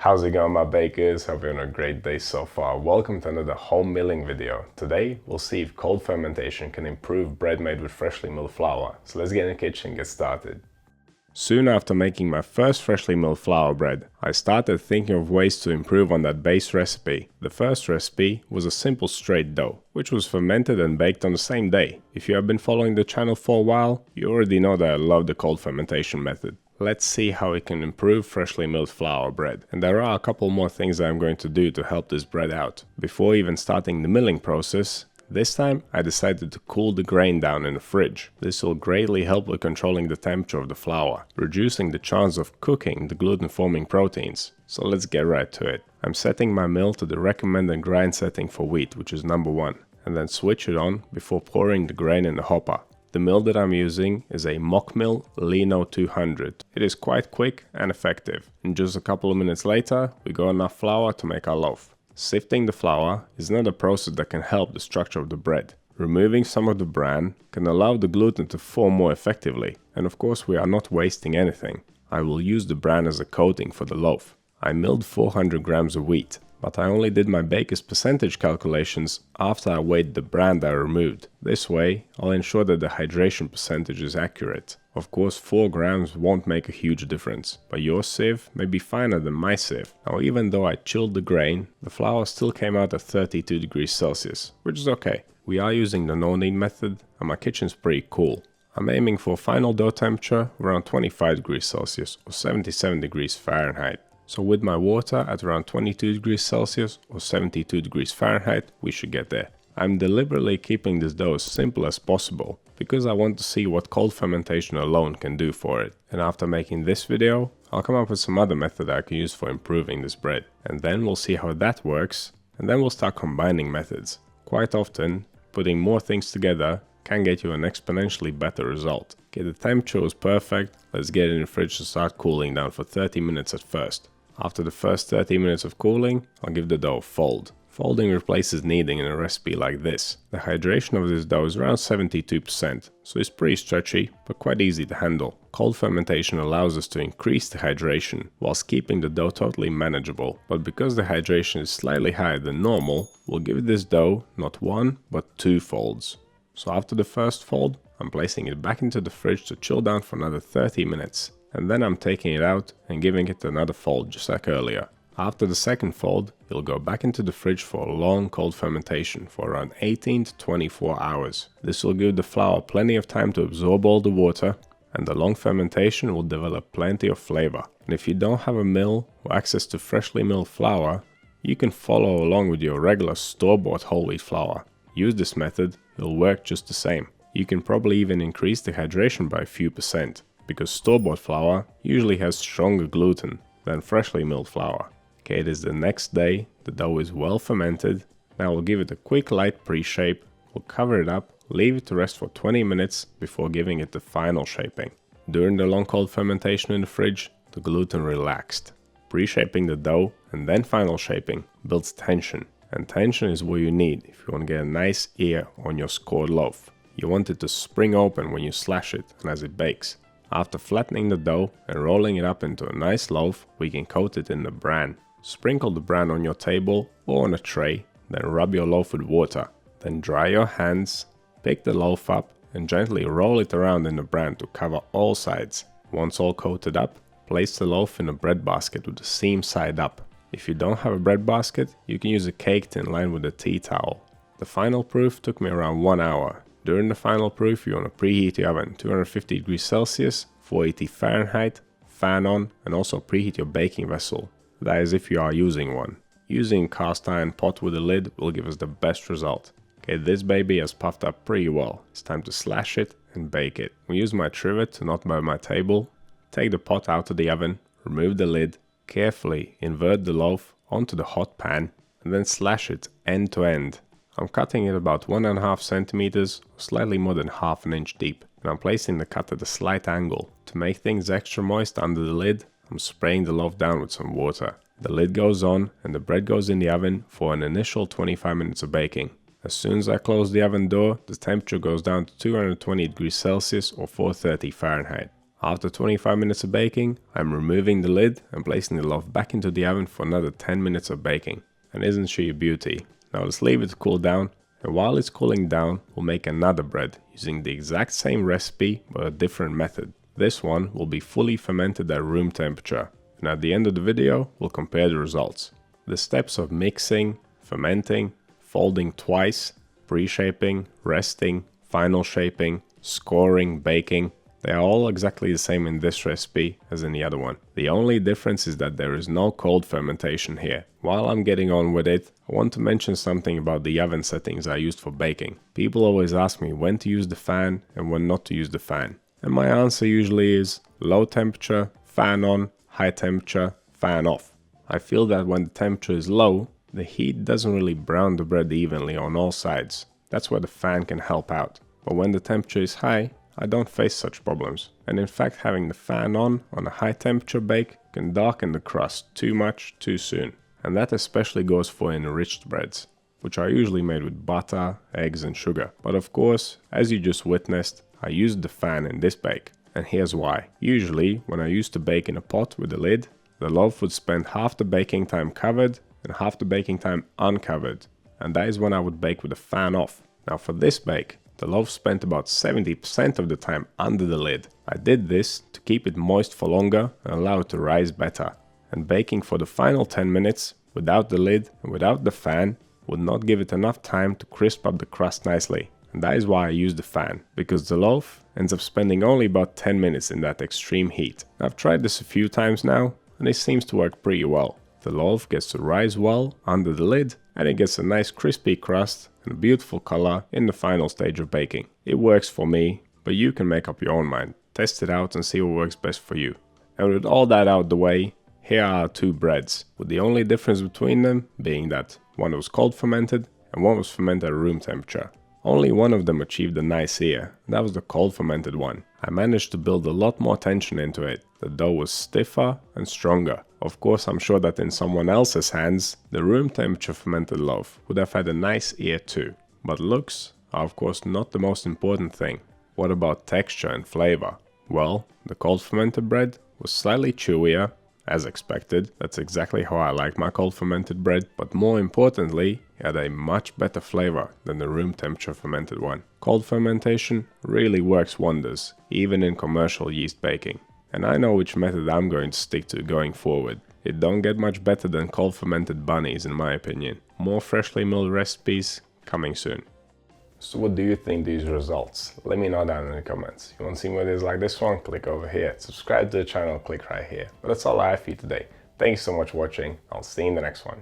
How's it going, my bakers? Hope you're on a great day so far. Welcome to another home milling video. Today we'll see if cold fermentation can improve bread made with freshly milled flour. So let's get in the kitchen and get started. Soon after making my first freshly milled flour bread, I started thinking of ways to improve on that base recipe. The first recipe was a simple straight dough, which was fermented and baked on the same day. If you have been following the channel for a while, you already know that I love the cold fermentation method. Let's see how it can improve freshly milled flour bread. And there are a couple more things that I'm going to do to help this bread out. Before even starting the milling process, this time I decided to cool the grain down in the fridge. This will greatly help with controlling the temperature of the flour, reducing the chance of cooking the gluten-forming proteins. So let's get right to it. I'm setting my mill to the recommended grind setting for wheat, which is number 1, and then switch it on before pouring the grain in the hopper. The mill that I'm using is a Mock Mill Lino 200. It is quite quick and effective. And just a couple of minutes later, we got enough flour to make our loaf. Sifting the flour is another process that can help the structure of the bread. Removing some of the bran can allow the gluten to form more effectively. And of course, we are not wasting anything. I will use the bran as a coating for the loaf. I milled 400 grams of wheat, but I only did my baker's percentage calculations after I weighed the bran that I removed. This way, I'll ensure that the hydration percentage is accurate. Of course, 4 grams won't make a huge difference, but your sieve may be finer than my sieve. Now, even though I chilled the grain, the flour still came out at 32 degrees Celsius, which is okay. We are using the no-knead method, and my kitchen's pretty cool. I'm aiming for a final dough temperature around 25 degrees Celsius or 77 degrees Fahrenheit. So with my water at around 22 degrees Celsius or 72 degrees Fahrenheit, we should get there. I'm deliberately keeping this dough as simple as possible because I want to see what cold fermentation alone can do for it. And after making this video, I'll come up with some other method I can use for improving this bread. And then we'll see how that works, and then we'll start combining methods. Quite often, putting more things together can get you an exponentially better result. Okay, the temperature was perfect. Let's get it in the fridge to start cooling down for 30 minutes at first. After the first 30 minutes of cooling, I'll give the dough a fold. Folding replaces kneading in a recipe like this. The hydration of this dough is around 72%, so it's pretty stretchy, but quite easy to handle. Cold fermentation allows us to increase the hydration, whilst keeping the dough totally manageable. But because the hydration is slightly higher than normal, we'll give this dough not 1, but 2 folds. So after the first fold, I'm placing it back into the fridge to chill down for another 30 minutes. And then I'm taking it out and giving it another fold just like earlier. After the second fold, it'll go back into the fridge for a long cold fermentation for around 18 to 24 hours. This will give the flour plenty of time to absorb all the water, and the long fermentation will develop plenty of flavor. And if you don't have a mill or access to freshly milled flour, you can follow along with your regular store-bought whole wheat flour. Use this method, it'll work just the same. You can probably even increase the hydration by a few percent, because store-bought flour usually has stronger gluten than freshly milled flour. Okay, it is the next day, the dough is well fermented. Now we'll give it a quick light pre-shape, we'll cover it up, leave it to rest for 20 minutes before giving it the final shaping. During the long cold fermentation in the fridge, the gluten relaxed. Pre-shaping the dough and then final shaping builds tension, and tension is what you need if you want to get a nice ear on your scored loaf. You want it to spring open when you slash it and as it bakes. After flattening the dough and rolling it up into a nice loaf, we can coat it in the bran. Sprinkle the bran on your table or on a tray, then rub your loaf with water. Then dry your hands, pick the loaf up and gently roll it around in the bran to cover all sides. Once all coated up, place the loaf in a bread basket with the seam side up. If you don't have a bread basket, you can use a cake tin lined with a tea towel. The final proof took me around 1 hour. During the final proof, you want to preheat your oven 250 degrees Celsius, 480 Fahrenheit, fan on, and also preheat your baking vessel. That is if you are using one. Using a cast iron pot with a lid will give us the best result. Okay, this baby has puffed up pretty well. It's time to slash it and bake it. We use my trivet to not burn my table. Take the pot out of the oven, remove the lid, carefully invert the loaf onto the hot pan, and then slash it end to end. I'm cutting it about 1.5 centimeters, or slightly more than half an inch deep, and I'm placing the cut at a slight angle. To make things extra moist under the lid, I'm spraying the loaf down with some water. The lid goes on and the bread goes in the oven for an initial 25 minutes of baking. As soon as I close the oven door, the temperature goes down to 220 degrees Celsius or 430 Fahrenheit. After 25 minutes of baking, I'm removing the lid and placing the loaf back into the oven for another 10 minutes of baking. And isn't she a beauty? Now let's leave it to cool down, and while it's cooling down, we'll make another bread using the exact same recipe but a different method. This one will be fully fermented at room temperature, and at the end of the video, we'll compare the results. The steps of mixing, fermenting, folding twice, pre-shaping, resting, final shaping, scoring, baking, they are all exactly the same in this recipe as in the other one. The only difference is that there is no cold fermentation here. While I'm getting on with it, I want to mention something about the oven settings I used for baking. People always ask me when to use the fan and when not to use the fan. And my answer usually is low temperature, fan on, high temperature, fan off. I feel that when the temperature is low, the heat doesn't really brown the bread evenly on all sides. That's where the fan can help out. But when the temperature is high, I don't face such problems. And in fact, having the fan on a high temperature bake can darken the crust too much too soon. And that especially goes for enriched breads, which are usually made with butter, eggs and sugar. But of course, as you just witnessed, I used the fan in this bake. And here's why. Usually, when I used to bake in a pot with a lid, the loaf would spend half the baking time covered and half the baking time uncovered. And that is when I would bake with the fan off. Now for this bake, the loaf spent about 70% of the time under the lid. I did this to keep it moist for longer and allow it to rise better. And baking for the final 10 minutes without the lid and without the fan would not give it enough time to crisp up the crust nicely. And that is why I use the fan, because the loaf ends up spending only about 10 minutes in that extreme heat. I've tried this a few times now and it seems to work pretty well. The loaf gets to rise well under the lid and it gets a nice crispy crust and a beautiful color in the final stage of baking. It works for me, but you can make up your own mind. Test it out and see what works best for you. And with all that out the way, here are our two breads, with the only difference between them being that one was cold fermented and one was fermented at room temperature. Only one of them achieved a nice ear, and that was the cold fermented one. I managed to build a lot more tension into it. The dough was stiffer and stronger. Of course, I'm sure that in someone else's hands, the room temperature fermented loaf would have had a nice ear too. But looks are of course not the most important thing. What about texture and flavor? Well, the cold fermented bread was slightly chewier, as expected. That's exactly how I like my cold fermented bread, but more importantly, it had a much better flavor than the room temperature fermented one. Cold fermentation really works wonders, even in commercial yeast baking. And I know which method I'm going to stick to going forward. It don't get much better than cold fermented bunnies in my opinion. More freshly milled recipes coming soon. So what do you think these results? Let me know down in the comments. You want to see more videos like this one? Click over here. Subscribe to the channel, click right here. But that's all I have for you today. Thanks so much for watching. I'll see you in the next one.